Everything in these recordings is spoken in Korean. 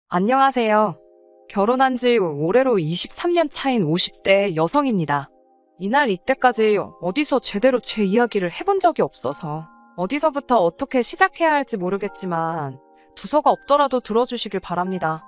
안녕하세요. 결혼한 지 올해로 23년 차인 50대 여성입니다. 이날 이때까지 어디서 제대로 제 이야기를 해본 적이 없어서 어디서부터 어떻게 시작해야 할지 모르겠지만 두서가 없더라도 들어주시길 바랍니다.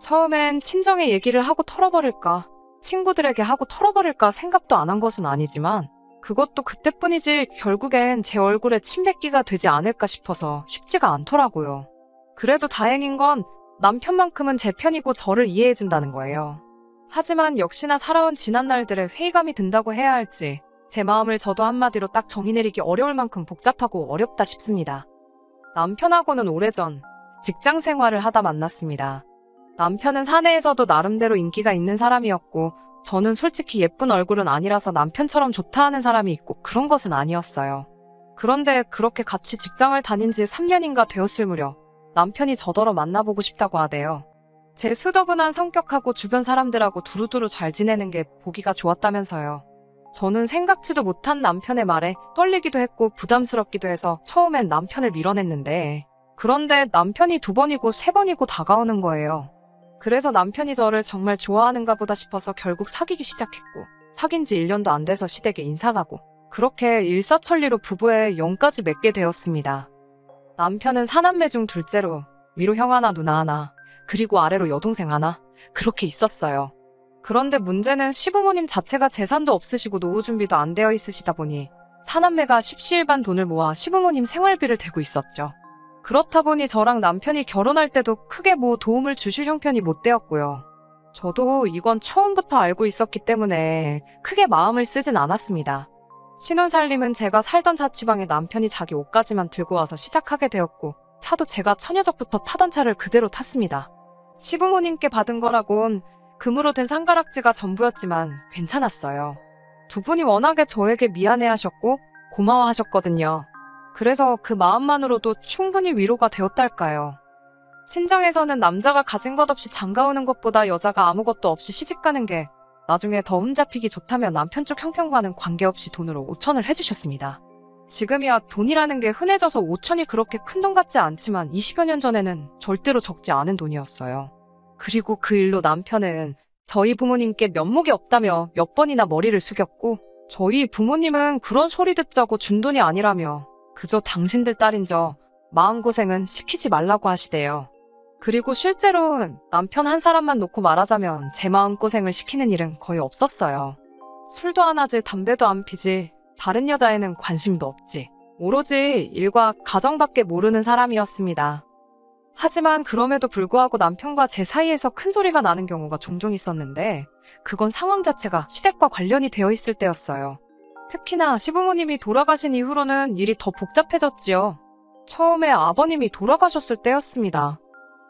처음엔 친정에 얘기를 하고 털어버릴까, 친구들에게 하고 털어버릴까 생각도 안 한 것은 아니지만 그것도 그때뿐이지 결국엔 제 얼굴에 침 뱉기가 되지 않을까 싶어서 쉽지가 않더라고요. 그래도 다행인 건 남편만큼은 제 편이고 저를 이해해준다는 거예요. 하지만 역시나 살아온 지난날들에 회의감이 든다고 해야 할지 제 마음을 저도 한마디로 딱 정의 내리기 어려울 만큼 복잡하고 어렵다 싶습니다. 남편하고는 오래전 직장 생활을 하다 만났습니다. 남편은 사내에서도 나름대로 인기가 있는 사람이었고 저는 솔직히 예쁜 얼굴은 아니라서 남편처럼 좋다 하는 사람이 있고 그런 것은 아니었어요. 그런데 그렇게 같이 직장을 다닌 지 3년인가 되었을 무렵 남편이 저더러 만나보고 싶다고 하대요. 제 수더분한 성격하고 주변 사람들하고 두루두루 잘 지내는 게 보기가 좋았다면서요. 저는 생각지도 못한 남편의 말에 떨리기도 했고 부담스럽기도 해서 처음엔 남편을 밀어냈는데 그런데 남편이 2번이고 3번이고 다가오는 거예요. 그래서 남편이 저를 정말 좋아하는가 보다 싶어서 결국 사귀기 시작했고 사귄 지 1년도 안 돼서 시댁에 인사가고 그렇게 일사천리로 부부의 영까지 맺게 되었습니다. 남편은 4남매 중 둘째로 위로 형 하나 누나 하나 그리고 아래로 여동생 하나 그렇게 있었어요. 그런데 문제는 시부모님 자체가 재산도 없으시고 노후 준비도 안 되어 있으시다 보니 4남매가 십시일반 돈을 모아 시부모님 생활비를 대고 있었죠. 그렇다 보니 저랑 남편이 결혼할 때도 크게 도움을 주실 형편이 못 되었고요. 저도 이건 처음부터 알고 있었기 때문에 크게 마음을 쓰진 않았습니다. 신혼살림은 제가 살던 자취방에 남편이 자기 옷까지만 들고 와서 시작하게 되었고 차도 제가 처녀적부터 타던 차를 그대로 탔습니다. 시부모님께 받은 거라곤 금으로 된 상가락지가 전부였지만 괜찮았어요. 두 분이 워낙에 저에게 미안해하셨고 고마워하셨거든요. 그래서 그 마음만으로도 충분히 위로가 되었달까요. 친정에서는 남자가 가진 것 없이 장가오는 것보다 여자가 아무것도 없이 시집가는 게 나중에 더 흠잡히기 좋다며 남편 쪽 형편과는 관계없이 돈으로 5천을 해주셨습니다. 지금이야 돈이라는 게 흔해져서 5천이 그렇게 큰 돈 같지 않지만 20여 년 전에는 절대로 적지 않은 돈이었어요. 그리고 그 일로 남편은 저희 부모님께 면목이 없다며 몇 번이나 머리를 숙였고 저희 부모님은 그런 소리 듣자고 준 돈이 아니라며 그저 당신들 딸인 저 마음고생은 시키지 말라고 하시대요. 그리고 실제로 남편 한 사람만 놓고 말하자면 제 마음고생을 시키는 일은 거의 없었어요. 술도 안 하지 담배도 안 피지 다른 여자에는 관심도 없지 오로지 일과 가정밖에 모르는 사람이었습니다. 하지만 그럼에도 불구하고 남편과 제 사이에서 큰 소리가 나는 경우가 종종 있었는데 그건 상황 자체가 시댁과 관련이 되어 있을 때였어요. 특히나 시부모님이 돌아가신 이후로는 일이 더 복잡해졌지요. 처음에 아버님이 돌아가셨을 때였습니다.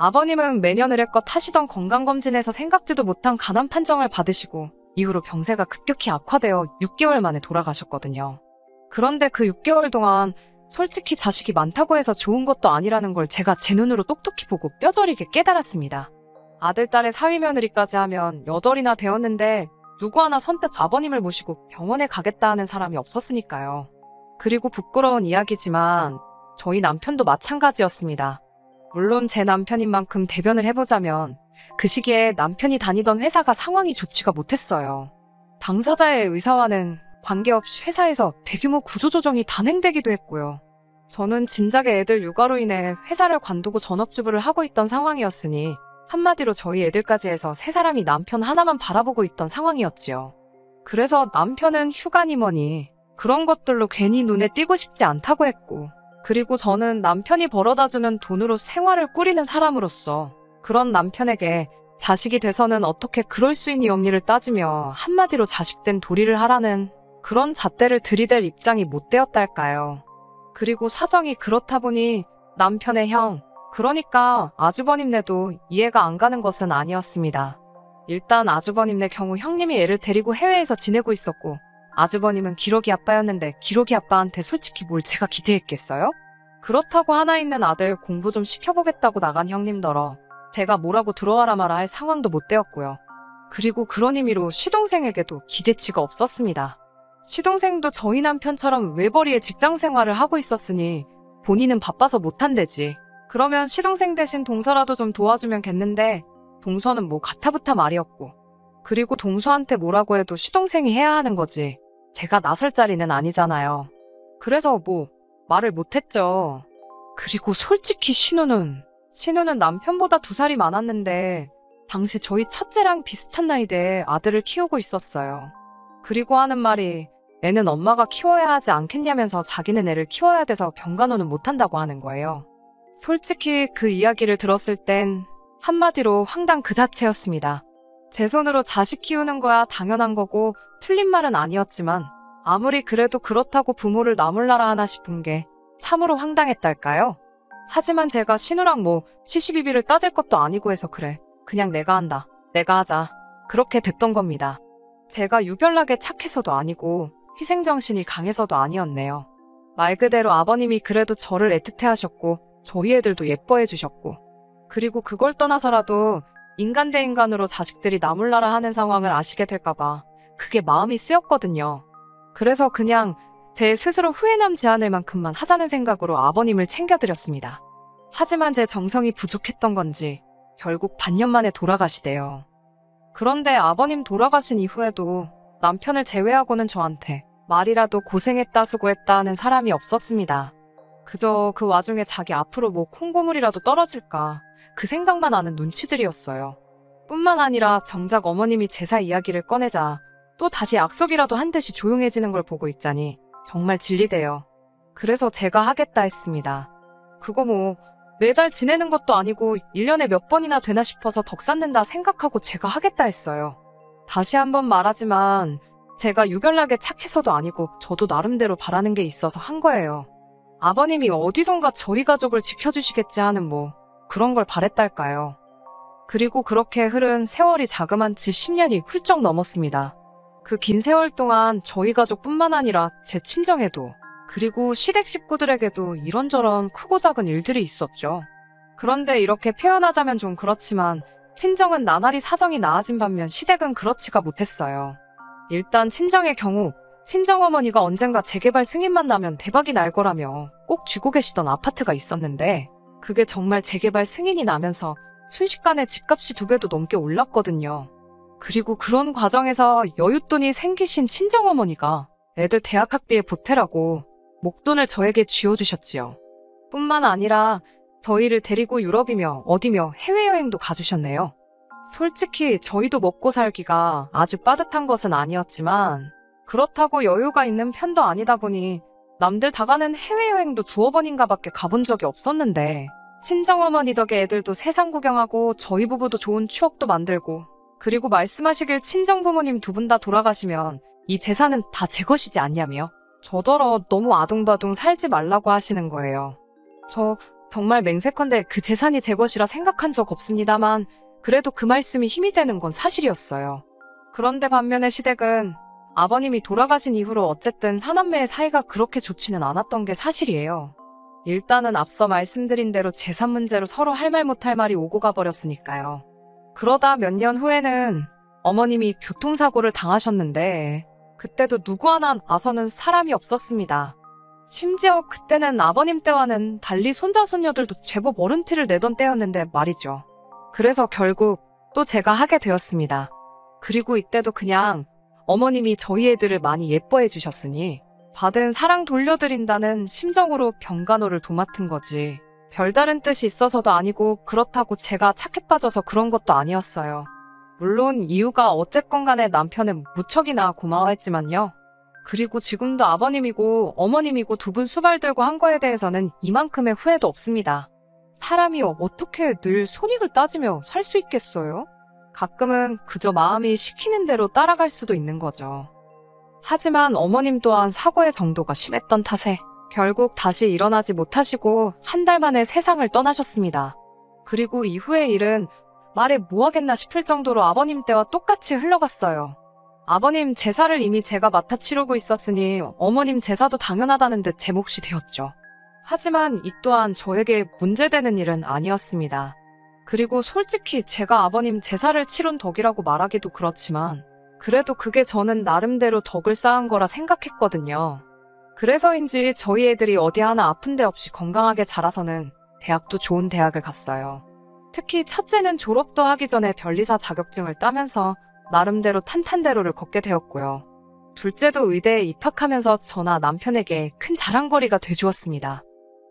아버님은 매년 의례껏 하시던 건강검진에서 생각지도 못한 간암 판정을 받으시고 이후로 병세가 급격히 악화되어 6개월 만에 돌아가셨거든요. 그런데 그 6개월 동안 솔직히 자식이 많다고 해서 좋은 것도 아니라는 걸 제가 제 눈으로 똑똑히 보고 뼈저리게 깨달았습니다. 아들, 딸의 사위 며느리까지 하면 8이나 되었는데 누구 하나 선뜻 아버님을 모시고 병원에 가겠다 하는 사람이 없었으니까요. 그리고 부끄러운 이야기지만 저희 남편도 마찬가지였습니다. 물론 제 남편인 만큼 대변을 해보자면 그 시기에 남편이 다니던 회사가 상황이 좋지가 못했어요. 당사자의 의사와는 관계없이 회사에서 대규모 구조조정이 단행되기도 했고요. 저는 진작에 애들 육아로 인해 회사를 관두고 전업주부를 하고 있던 상황이었으니 한마디로 저희 애들까지 해서 3사람이 남편 하나만 바라보고 있던 상황이었지요. 그래서 남편은 휴가니 뭐니 그런 것들로 괜히 눈에 띄고 싶지 않다고 했고 그리고 저는 남편이 벌어다주는 돈으로 생활을 꾸리는 사람으로서 그런 남편에게 자식이 돼서는 어떻게 그럴 수 있니 엄니를 따지며 한마디로 자식된 도리를 하라는 그런 잣대를 들이댈 입장이 못 되었달까요. 그리고 사정이 그렇다 보니 남편의 형, 그러니까 아주버님네도 이해가 안 가는 것은 아니었습니다. 일단 아주버님네 경우 형님이 애를 데리고 해외에서 지내고 있었고 아주버님은 기러기 아빠였는데 기러기 아빠한테 솔직히 뭘 제가 기대했겠어요? 그렇다고 하나 있는 아들 공부 좀 시켜보겠다고 나간 형님더러 제가 뭐라고 들어와라 마라 할 상황도 못 되었고요. 그리고 그런 의미로 시동생에게도 기대치가 없었습니다. 시동생도 저희 남편처럼 외벌이의 직장 생활을 하고 있었으니 본인은 바빠서 못한대지 그러면 시동생 대신 동서라도 좀 도와주면 겠는데 동서는 뭐 가타부타 말이었고 그리고 동서한테 뭐라고 해도 시동생이 해야 하는 거지 제가 나설 자리는 아니잖아요. 그래서 뭐 말을 못했죠. 그리고 솔직히 신우는 남편보다 2살이 많았는데 당시 저희 첫째랑 비슷한 나이대에 아들을 키우고 있었어요. 그리고 하는 말이 애는 엄마가 키워야 하지 않겠냐면서 자기는 애를 키워야 돼서 병간호는 못한다고 하는 거예요. 솔직히 그 이야기를 들었을 땐 한마디로 황당 그 자체였습니다. 제 손으로 자식 키우는 거야 당연한 거고 틀린 말은 아니었지만 아무리 그래도 그렇다고 부모를 나몰라라 하나 싶은 게 참으로 황당했달까요? 하지만 제가 신우랑 뭐 시시비비를 따질 것도 아니고 해서 그래. 그냥 내가 한다. 내가 하자. 그렇게 됐던 겁니다. 제가 유별나게 착해서도 아니고 희생정신이 강해서도 아니었네요. 말 그대로 아버님이 그래도 저를 애틋해 하셨고 저희 애들도 예뻐해 주셨고 그리고 그걸 떠나서라도 인간 대 인간으로 자식들이 나몰라라 하는 상황을 아시게 될까봐 그게 마음이 쓰였거든요. 그래서 그냥 제 스스로 후회 남지 않을 만큼만 하자는 생각으로 아버님을 챙겨드렸습니다. 하지만 제 정성이 부족했던 건지 결국 반년 만에 돌아가시대요. 그런데 아버님 돌아가신 이후에도 남편을 제외하고는 저한테 말이라도 고생했다 수고했다 하는 사람이 없었습니다. 그저 그 와중에 자기 앞으로 뭐 콩고물이라도 떨어질까 그 생각만 하는 눈치들이었어요. 뿐만 아니라 정작 어머님이 제사 이야기를 꺼내자 또 다시 약속이라도 한 듯이 조용해지는 걸 보고 있자니 정말 질리대요. 그래서 제가 하겠다 했습니다. 그거 뭐 매달 지내는 것도 아니고 1년에 몇 번이나 되나 싶어서 덕 쌓는다 생각하고 제가 하겠다 했어요. 다시 한번 말하지만 제가 유별나게 착해서도 아니고 저도 나름대로 바라는 게 있어서 한 거예요. 아버님이 어디선가 저희 가족을 지켜주시겠지 하는 뭐 그런 걸 바랬달까요. 그리고 그렇게 흐른 세월이 자그만치 10년이 훌쩍 넘었습니다. 그 긴 세월 동안 저희 가족뿐만 아니라 제 친정에도 그리고 시댁 식구들에게도 이런저런 크고 작은 일들이 있었죠. 그런데 이렇게 표현하자면 좀 그렇지만 친정은 나날이 사정이 나아진 반면 시댁은 그렇지가 못했어요. 일단 친정의 경우 친정어머니가 언젠가 재개발 승인만 나면 대박이 날 거라며 꼭 쥐고 계시던 아파트가 있었는데 그게 정말 재개발 승인이 나면서 순식간에 집값이 2배도 넘게 올랐거든요. 그리고 그런 과정에서 여윳돈이 생기신 친정어머니가 애들 대학학비에 보태라고 목돈을 저에게 쥐어주셨지요. 뿐만 아니라 저희를 데리고 유럽이며 어디며 해외여행도 가주셨네요. 솔직히 저희도 먹고 살기가 아주 빠듯한 것은 아니었지만 그렇다고 여유가 있는 편도 아니다 보니 남들 다 가는 해외여행도 2번인가 밖에 가본 적이 없었는데 친정어머니 덕에 애들도 세상 구경하고 저희 부부도 좋은 추억도 만들고 그리고 말씀하시길 친정부모님 2분 다 돌아가시면 이 재산은 다 제 것이지 않냐며 저더러 너무 아둥바둥 살지 말라고 하시는 거예요. 저 정말 맹세컨대 그 재산이 제 것이라 생각한 적 없습니다만 그래도 그 말씀이 힘이 되는 건 사실이었어요. 그런데 반면에 시댁은 아버님이 돌아가신 이후로 어쨌든 사남매의 사이가 그렇게 좋지는 않았던 게 사실이에요. 일단은 앞서 말씀드린 대로 재산 문제로 서로 할 말 못할 말이 오고 가버렸으니까요. 그러다 몇 년 후에는 어머님이 교통사고를 당하셨는데 그때도 누구 하나 나서는 사람이 없었습니다. 심지어 그때는 아버님 때와는 달리 손자 손녀들도 제법 어른 티를 내던 때였는데 말이죠. 그래서 결국 또 제가 하게 되었습니다. 그리고 이때도 그냥 어머님이 저희 애들을 많이 예뻐해 주셨으니 받은 사랑 돌려드린다는 심정으로 병간호를 도맡은 거지. 별다른 뜻이 있어서도 아니고 그렇다고 제가 착해 빠져서 그런 것도 아니었어요. 물론 이유가 어쨌건 간에 남편은 무척이나 고마워했지만요. 그리고 지금도 아버님이고 어머님이고 2분 수발 들고 한 거에 대해서는 이만큼의 후회도 없습니다. 사람이 어떻게 늘 손익을 따지며 살 수 있겠어요? 가끔은 그저 마음이 시키는 대로 따라갈 수도 있는 거죠. 하지만 어머님 또한 사고의 정도가 심했던 탓에 결국 다시 일어나지 못하시고 1달 만에 세상을 떠나셨습니다. 그리고 이후의 일은 말해 뭐하겠나 싶을 정도로 아버님 때와 똑같이 흘러갔어요. 아버님 제사를 이미 제가 맡아 치르고 있었으니 어머님 제사도 당연하다는 듯 제 몫이 되었죠. 하지만 이 또한 저에게 문제되는 일은 아니었습니다. 그리고 솔직히 제가 아버님 제사를 치른 덕이라고 말하기도 그렇지만 그래도 그게 저는 나름대로 덕을 쌓은 거라 생각했거든요. 그래서인지 저희 애들이 어디 하나 아픈 데 없이 건강하게 자라서는 대학도 좋은 대학을 갔어요. 특히 첫째는 졸업도 하기 전에 변리사 자격증을 따면서 나름대로 탄탄대로를 걷게 되었고요. 둘째도 의대에 입학하면서 저나 남편에게 큰 자랑거리가 돼주었습니다.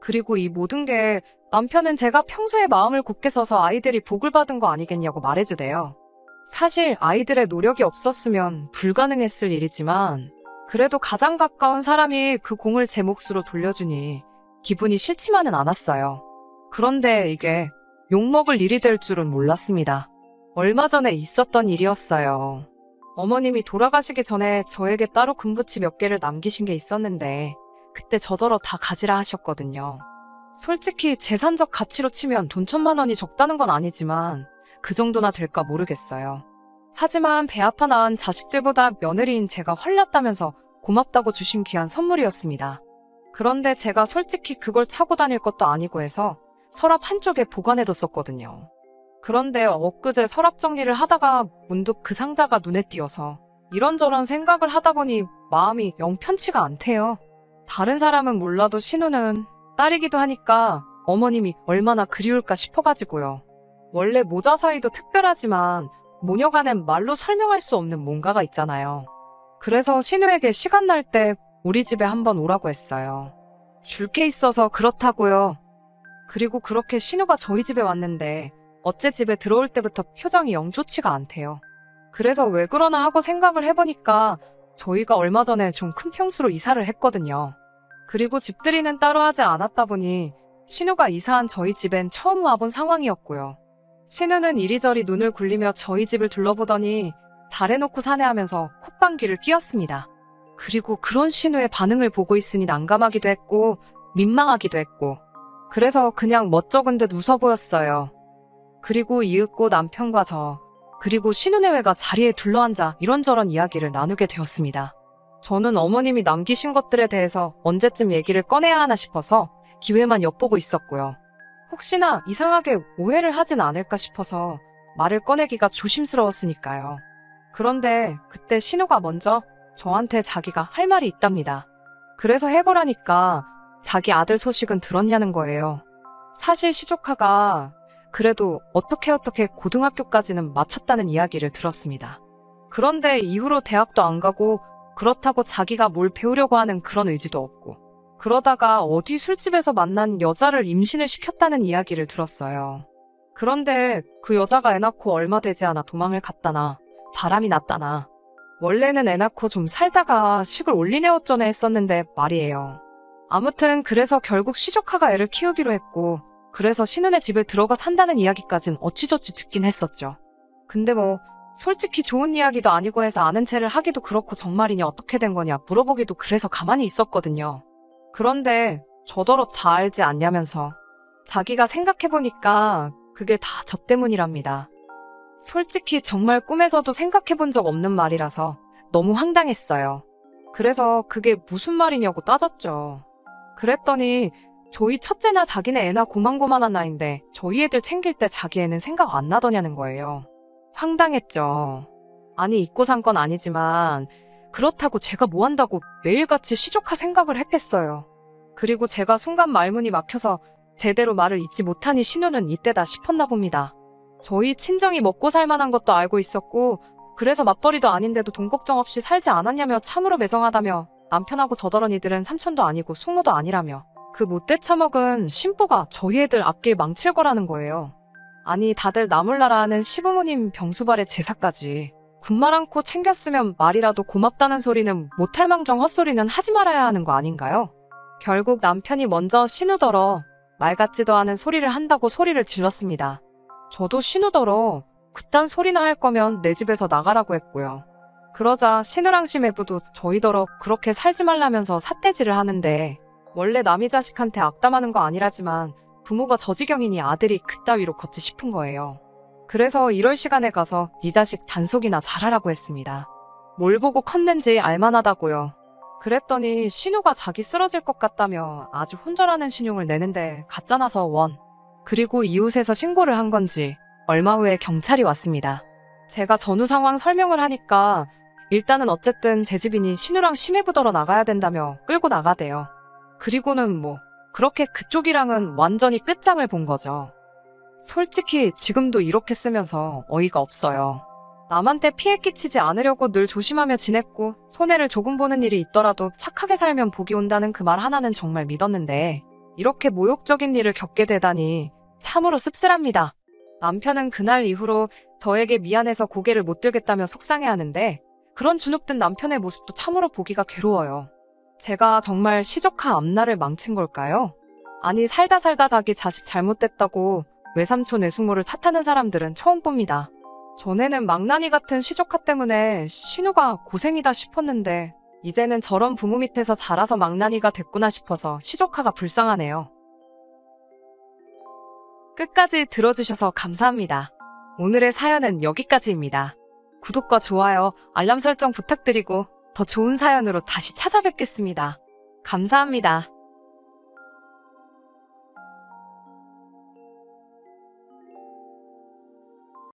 그리고 이 모든 게 남편은 제가 평소에 마음을 굳게 써서 아이들이 복을 받은 거 아니겠냐고 말해주대요. 사실 아이들의 노력이 없었으면 불가능했을 일이지만 그래도 가장 가까운 사람이 그 공을 제 몫으로 돌려주니 기분이 싫지만은 않았어요. 그런데 이게 욕먹을 일이 될 줄은 몰랐습니다. 얼마 전에 있었던 일이었어요. 어머님이 돌아가시기 전에 저에게 따로 금부치 몇 개를 남기신 게 있었는데 그때 저더러 다 가지라 하셨거든요. 솔직히 재산적 가치로 치면 돈 1,000만 원이 적다는 건 아니지만 그 정도나 될까 모르겠어요. 하지만 배 아파 낳은 자식들보다 며느리인 제가 헐났다면서 고맙다고 주신 귀한 선물이었습니다. 그런데 제가 솔직히 그걸 차고 다닐 것도 아니고 해서 서랍 한쪽에 보관해뒀었거든요. 그런데 엊그제 서랍 정리를 하다가 문득 그 상자가 눈에 띄어서 이런저런 생각을 하다 보니 마음이 영 편치가 않대요. 다른 사람은 몰라도 신우는 딸이기도 하니까 어머님이 얼마나 그리울까 싶어가지고요. 원래 모자 사이도 특별하지만 모녀간엔 말로 설명할 수 없는 뭔가가 있잖아요. 그래서 신우에게 시간 날 때 우리 집에 한번 오라고 했어요. 줄 게 있어서 그렇다고요. 그리고 그렇게 신우가 저희 집에 왔는데 어째 집에 들어올 때부터 표정이 영 좋지가 않대요. 그래서 왜 그러나 하고 생각을 해보니까 저희가 얼마 전에 좀 큰 평수로 이사를 했거든요. 그리고 집들이는 따로 하지 않았다 보니 신우가 이사한 저희 집엔 처음 와본 상황이었고요. 신우는 이리저리 눈을 굴리며 저희 집을 둘러보더니 잘해놓고 사네 하면서 콧방귀를 뀌었습니다. 그리고 그런 신우의 반응을 보고 있으니 난감하기도 했고 민망하기도 했고 그래서 그냥 멋쩍은 듯 웃어 보였어요. 그리고 이윽고 남편과 저 그리고 신우네외가 자리에 둘러앉아 이런저런 이야기를 나누게 되었습니다. 저는 어머님이 남기신 것들에 대해서 언제쯤 얘기를 꺼내야 하나 싶어서 기회만 엿보고 있었고요. 혹시나 이상하게 오해를 하진 않을까 싶어서 말을 꺼내기가 조심스러웠으니까요. 그런데 그때 신우가 먼저 저한테 자기가 할 말이 있답니다. 그래서 해보라니까 자기 아들 소식은 들었냐는 거예요. 사실 시조카가 그래도 어떻게 고등학교까지는 마쳤다는 이야기를 들었습니다. 그런데 이후로 대학도 안 가고 그렇다고 자기가 뭘 배우려고 하는 그런 의지도 없고 그러다가 어디 술집에서 만난 여자를 임신을 시켰다는 이야기를 들었어요. 그런데 그 여자가 애 낳고 얼마 되지 않아 도망을 갔다나 바람이 났다나 원래는 애 낳고 좀 살다가 식을 올리네 어쩌네 했었는데 말이에요. 아무튼 그래서 결국 시조카가 애를 키우기로 했고 그래서 신우네 집에 들어가 산다는 이야기까진 어찌저찌 듣긴 했었죠. 근데 뭐 솔직히 좋은 이야기도 아니고 해서 아는 체를 하기도 그렇고 정말이냐 어떻게 된 거냐 물어보기도 그래서 가만히 있었거든요. 그런데 저더러 다 알지 않냐면서 자기가 생각해보니까 그게 다 저 때문이랍니다. 솔직히 정말 꿈에서도 생각해본 적 없는 말이라서 너무 황당했어요. 그래서 그게 무슨 말이냐고 따졌죠. 그랬더니 저희 첫째나 자기네 애나 고만고만한 나이인데 저희 애들 챙길 때 자기 애는 생각 안 나더냐는 거예요. 황당했죠. 아니 잊고 산 건 아니지만 그렇다고 제가 뭐 한다고 매일같이 시조카 생각을 했겠어요. 그리고 제가 순간 말문이 막혀서 제대로 말을 잇지 못하니 신우는 이때다 싶었나 봅니다. 저희 친정이 먹고 살만한 것도 알고 있었고 그래서 맞벌이도 아닌데도 돈 걱정 없이 살지 않았냐며 참으로 매정하다며 남편하고 저더러니들은 삼촌도 아니고 숙모도 아니라며 그 못돼 처먹은 신보가 저희 애들 앞길 망칠 거라는 거예요. 아니 다들 나몰라라 하는 시부모님 병수발의 제사까지 군말 않고 챙겼으면 말이라도 고맙다는 소리는 못할 망정 헛소리는 하지 말아야 하는 거 아닌가요? 결국 남편이 먼저 신우더러 말 같지도 않은 소리를 한다고 소리를 질렀습니다. 저도 신우더러 그딴 소리나 할 거면 내 집에서 나가라고 했고요. 그러자 신우랑 시매부도 저희더러 그렇게 살지 말라면서 삿대질을 하는데 원래 남이 자식한테 악담하는 거 아니라지만 부모가 저 지경이니 아들이 그따위로 걷지 싶은 거예요. 그래서 이럴 시간에 가서 네 자식 단속이나 잘하라고 했습니다. 뭘 보고 컸는지 알만하다고요. 그랬더니 신우가 자기 쓰러질 것 같다며 아주 혼절하는 신용을 내는데 가짜나서 원. 그리고 이웃에서 신고를 한 건지 얼마 후에 경찰이 왔습니다. 제가 전후 상황 설명을 하니까 일단은 어쨌든 제 집이니 신우랑 심해부더러 나가야 된다며 끌고 나가대요. 그리고는 뭐 그렇게 그쪽이랑은 완전히 끝장을 본 거죠. 솔직히 지금도 이렇게 쓰면서 어이가 없어요. 남한테 피해 끼치지 않으려고 늘 조심하며 지냈고 손해를 조금 보는 일이 있더라도 착하게 살면 복이 온다는 그 말 하나는 정말 믿었는데 이렇게 모욕적인 일을 겪게 되다니 참으로 씁쓸합니다. 남편은 그날 이후로 저에게 미안해서 고개를 못 들겠다며 속상해하는데 그런 주눅든 남편의 모습도 참으로 보기가 괴로워요. 제가 정말 시조카 앞날을 망친 걸까요? 아니 살다 자기 자식 잘못됐다고 외삼촌 외숙모를 탓하는 사람들은 처음 봅니다. 전에는 망나니 같은 시조카 때문에 신우가 고생이다 싶었는데 이제는 저런 부모 밑에서 자라서 망나니가 됐구나 싶어서 시조카가 불쌍하네요. 끝까지 들어주셔서 감사합니다. 오늘의 사연은 여기까지입니다. 구독과 좋아요, 알람 설정 부탁드리고 더 좋은 사연으로 다시 찾아뵙겠습니다. 감사합니다.